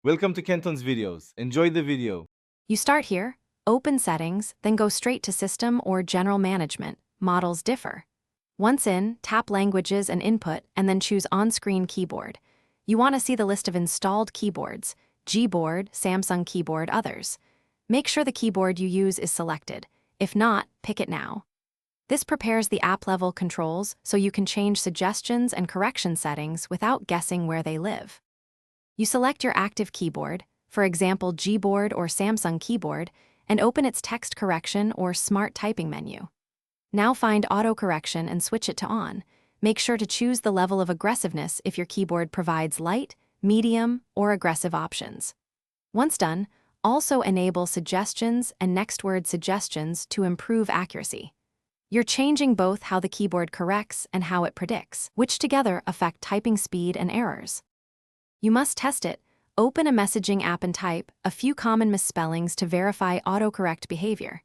Welcome to Kenton's videos. Enjoy the video. You start here, open Settings, then go straight to System or General Management. Models differ. Once in, tap Languages and Input, and then choose On-Screen Keyboard. You want to see the list of installed keyboards: Gboard, Samsung Keyboard, others. Make sure the keyboard you use is selected. If not, pick it now. This prepares the app-level controls so you can change suggestions and correction settings without guessing where they live. You select your active keyboard, for example Gboard or Samsung Keyboard, and open its text correction or smart typing menu. Now find autocorrection and switch it to on. Make sure to choose the level of aggressiveness if your keyboard provides light, medium, or aggressive options. Once done, also enable suggestions and next word suggestions to improve accuracy. You're changing both how the keyboard corrects and how it predicts, which together affect typing speed and errors. You must test it. Open a messaging app and type a few common misspellings to verify autocorrect behavior.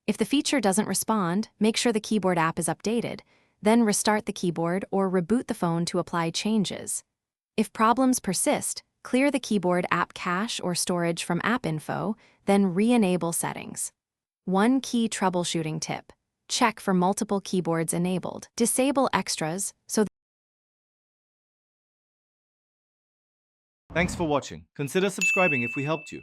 If the feature doesn't respond, make sure the keyboard app is updated, then restart the keyboard or reboot the phone to apply changes. If problems persist, clear the keyboard app cache or storage from App Info, then re-enable settings. One key troubleshooting tip: check for multiple keyboards enabled. Disable extras so Thanks for watching. Consider subscribing if we helped you.